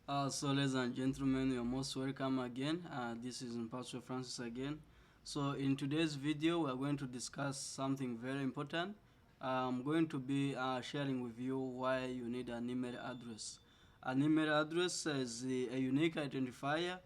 So, ladies and gentlemen, you're most welcome again. This is Pastor Francis again. So, in today's video, we're going to discuss something very important. I'm going to be sharing with you why you need an email address. An email address is a unique identifier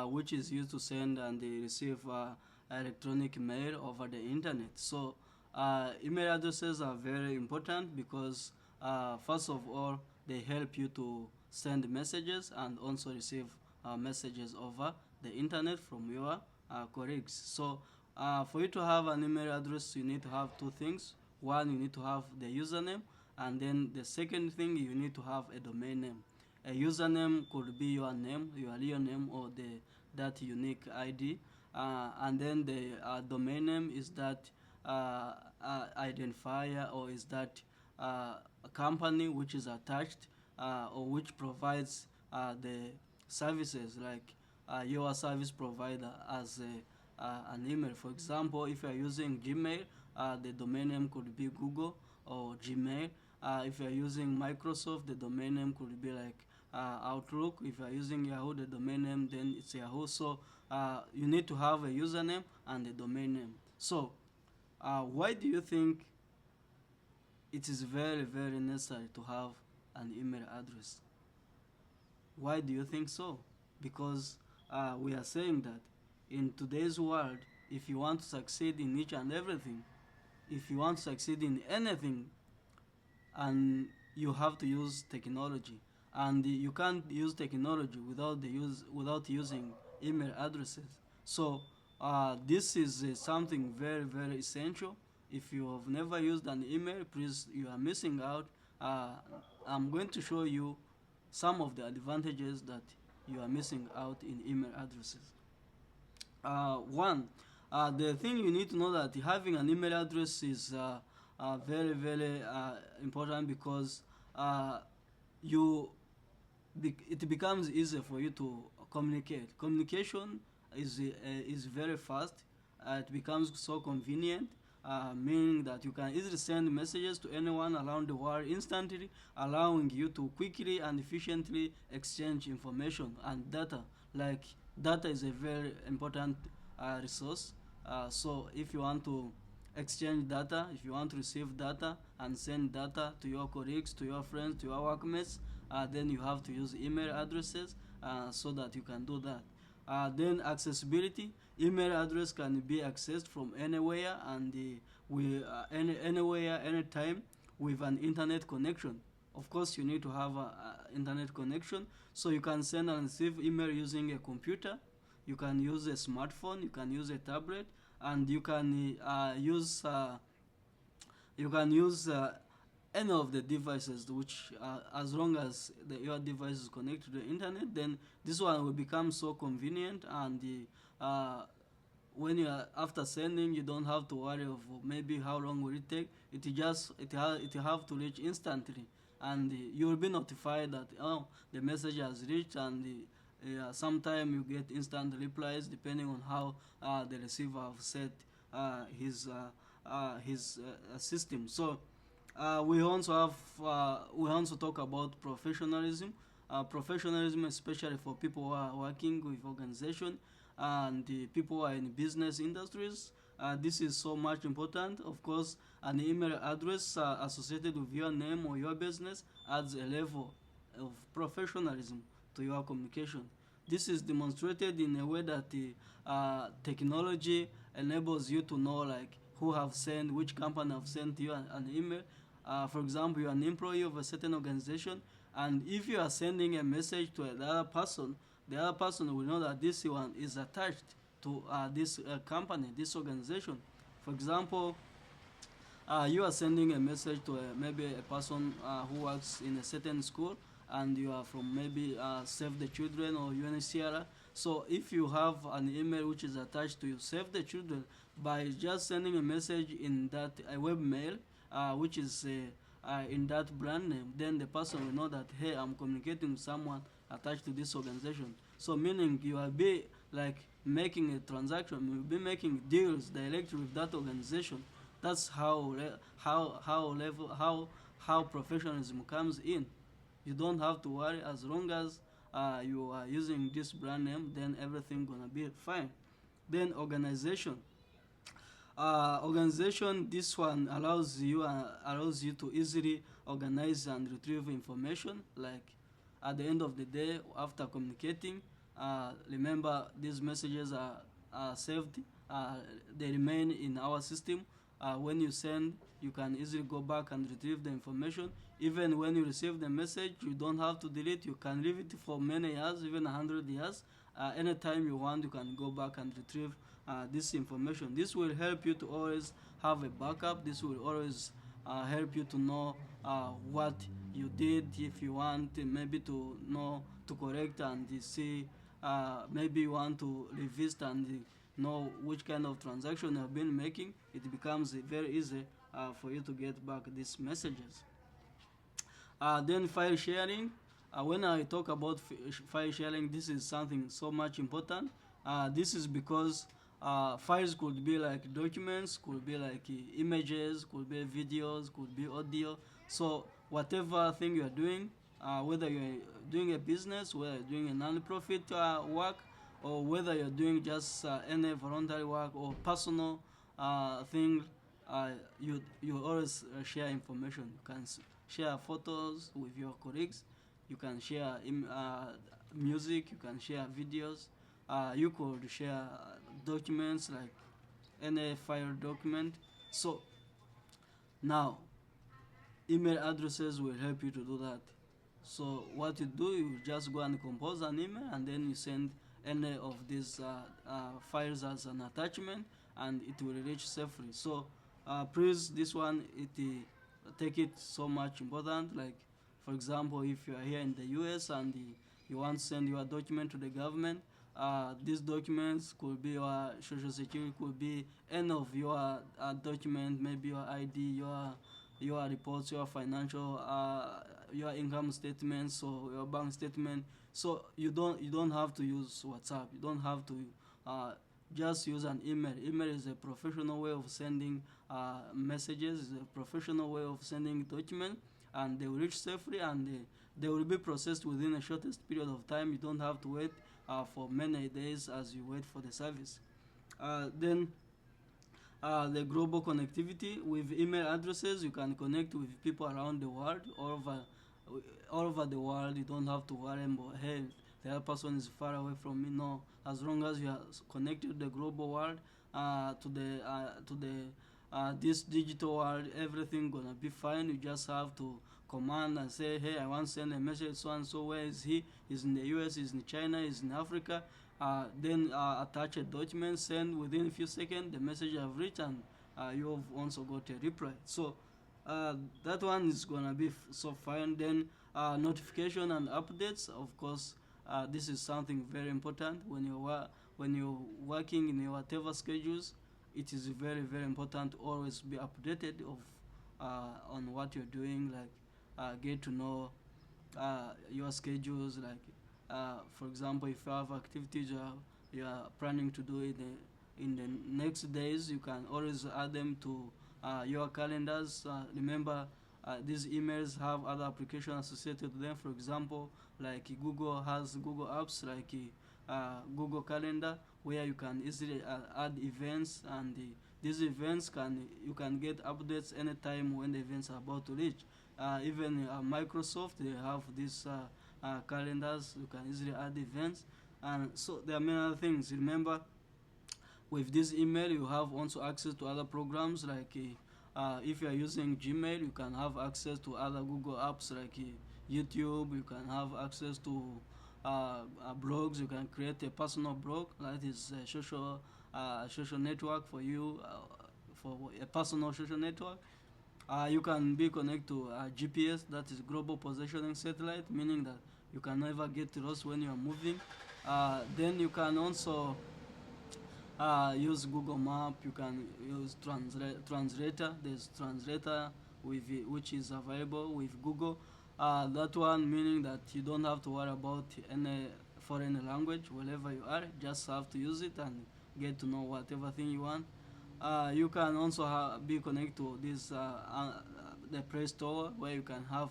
which is used to send and receive electronic mail over the internet. So, email addresses are very important because, first of all, they help you to send messages and also receive messages over the internet from your colleagues. So, for you to have an email address, you need to have two things. One, you need to have the username, and then the second thing, you need to have a domain name. A username could be your name, your real name, or that unique ID, and then the domain name is that identifier, or is that a company which is attached or which provides the services, like your service provider as an email. For example, if you are using Gmail, the domain name could be Google or Gmail. If you are using Microsoft, the domain name could be like Outlook. If you are using Yahoo, the domain name then it's Yahoo. So you need to have a username and a domain name. So why do you think it is very, very necessary to have an email address? Why do you think so? Because we are saying that in today's world, if you want to succeed in each and everything, if you want to succeed in anything, and you have to use technology, and you can't use technology without using email addresses. So this is something very, very essential. If you have never used an email, please, you are missing out. uh, I'm going to show you some of the advantages that you are missing out in email addresses. One, the thing you need to know that having an email address is very, very important because uh, you it becomes easier for you to communicate. Communication is very fast. It becomes so convenient, meaning that you can easily send messages to anyone around the world instantly, allowing you to quickly and efficiently exchange information and data. Like, data is a very important resource. So if you want to exchange data, if you want to receive data and send data to your colleagues, to your friends, to your workmates, then you have to use email addresses so that you can do that. Then accessibility, email address can be accessed from anywhere, and anywhere, anytime, with an internet connection. Of course, you need to have an internet connection, so you can send and receive email using a computer. You can use a smartphone, you can use a tablet, and you can use any of the devices, which as long as your device is connected to the internet, then this one will become so convenient. And when you are after sending, you don't have to worry of maybe how long will it take. It have to reach instantly, and you will be notified that, oh, the message has reached. And sometime you get instant replies depending on how the receiver have set his system. So we also talk about professionalism. Professionalism, especially for people who are working with organization and the people who are in business industries. This is so much important. Of course, an email address associated with your name or your business adds a level of professionalism to your communication. This is demonstrated in a way that the technology enables you to know, like, who have sent, which company have sent you an email. For example, you are an employee of a certain organization, and if you are sending a message to the other person will know that this one is attached to this company, this organization. For example, you are sending a message to maybe a person who works in a certain school, and you are from maybe Save the Children or UNHCR. So if you have an email which is attached to Save the Children, by just sending a message in that web mail, which is in that brand name, then the person will know that, hey, I'm communicating with someone attached to this organization. So meaning you will be like making a transaction, you will be making deals directly with that organization. That's how professionalism comes in. You don't have to worry as long as you are using this brand name, then everything gonna be fine. Then organization, this one allows you to easily organize and retrieve information. Like at the end of the day, after communicating, remember these messages are saved. They remain in our system. When you send, you can easily go back and retrieve the information. Even when you receive the message, you don't have to delete. You can leave it for many years, even 100 years. Anytime you want, you can go back and retrieve this information. This will help you to always have a backup. This will always help you to know what you did. If you want maybe to know, to correct and see, maybe you want to revisit and know which kind of transaction you have been making, it becomes very easy for you to get back these messages. Then file sharing. When I talk about file sharing, this is something so much important. This is because files could be like documents, could be like images, could be videos, could be audio. So whatever thing you are doing, whether you're doing a business, whether you're doing a non-profit work, or whether you're doing just any voluntary work or personal thing, you always share information. You can share photos with your colleagues. You can share music. You can share videos. You could share documents like any file document. So now email addresses will help you to do that. So what you do, you just go and compose an email and then you send any of these files as an attachment and it will reach safely. So please, this one, take it so much important. Like for example, if you are here in the US and you want to send your document to the government, these documents could be your social security, could be any of your document, maybe your ID, your reports, your financial, your income statements, or your bank statement. So you don't have to use WhatsApp. You don't have to just use an email. Email is a professional way of sending messages. Is a professional way of sending documents, and they will reach safely, and they will be processed within a shortest period of time. You don't have to wait for many days as you wait for the service. Then the global connectivity. With email addresses, you can connect with people around the world, all over the world. You don't have to worry about, hey, the other person is far away from me. No, as long as you are connected to the global world, to the this digital world, everything gonna be fine. You just have to command and say, hey, I want to send a message so and so. Where is he? He's in the US, he's in China, he's in Africa. Then attach a document, send within a few seconds, the message have reached, and you have also got a reply. So that one is gonna be so fine. Then notification and updates, of course. This is something very important when you're working in your whatever schedules. It is very very important to always be updated of on what you're doing. Like get to know your schedules. Like for example, if you have activities you are planning to do in the next days, you can always add them to your calendars. Remember, these emails have other applications associated to them. For example, like Google has Google Apps, like Google Calendar, where you can easily add events, and these events you can get updates anytime when the events are about to reach. Even Microsoft, they have these calendars. You can easily add events, and so there are many other things. Remember, with this email, you have also access to other programs. Like if you are using Gmail, you can have access to other Google apps like YouTube. You can have access to blogs. You can create a personal blog. That is a social network for you, for a personal social network. You can be connected to GPS, that is global positioning satellite, meaning that you can never get lost when you are moving. Then you can also use Google Map. You can use translator. There's translator which is available with Google. That one meaning that you don't have to worry about any foreign language wherever you are. Just have to use it and get to know whatever thing you want. You can also be connected to this the Play Store, where you can have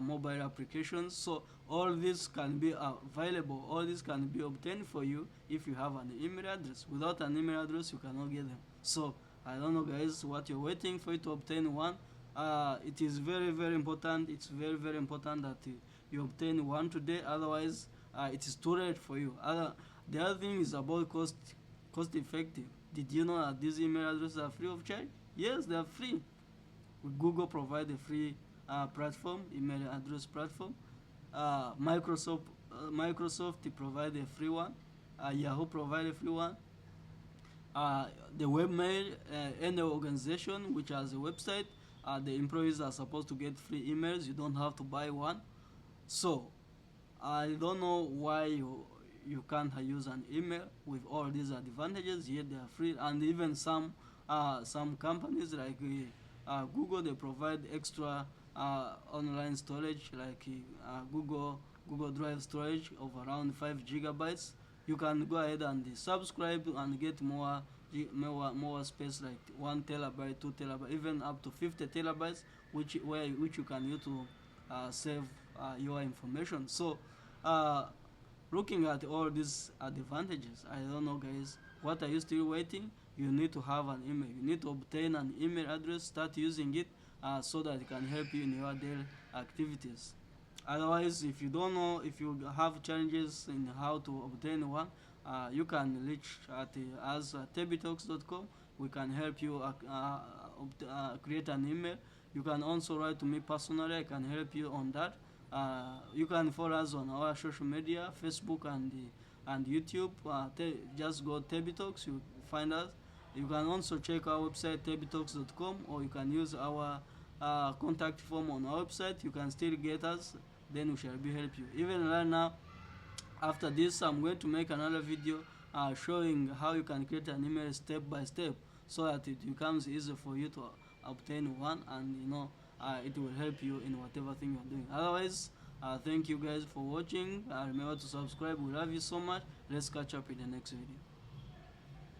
mobile applications. So all this can be available, all this can be obtained for you if you have an email address. Without an email address, you cannot get them. So I don't know, guys, what you're waiting for you to obtain one. It is very, very important. It's very, very important that you obtain one today. Otherwise, it is too late for you. The other thing is about cost effective. Did you know that these email addresses are free of charge? Yes, they are free. Google provide a free platform, email address platform. Microsoft provide a free one. Yahoo provide a free one. The webmail, any organization which has a website, the employees are supposed to get free emails. You don't have to buy one. So I don't know why you can't use an email with all these advantages, yet they are free. And even some companies like Google, they provide extra online storage, like Google Drive storage of around 5 GB. You can go ahead and subscribe and get more space, like 1 TB, 2 TB, even up to 50 TB, which you can use to save your information. So looking at all these advantages, I don't know, guys, what are you still waiting? You need to have an email. You need to obtain an email address, start using it, so that it can help you in your daily activities. Otherwise, if you don't know, if you have challenges in how to obtain one, you can reach at us at tebbytalks.com. We can help you create an email. You can also write to me personally. I can help you on that. You can follow us on our social media, Facebook and YouTube. Just go Tebby Talks, you find us. You can also check our website, tebbytalks.com, or you can use our contact form on our website. You can still get us, then we shall be help you. Even right now, after this, I'm going to make another video showing how you can create an email step by step, so that it becomes easy for you to obtain one, and it will help you in whatever thing you're doing. Otherwise, thank you guys for watching. Remember to subscribe. We love you so much. Let's catch up in the next video.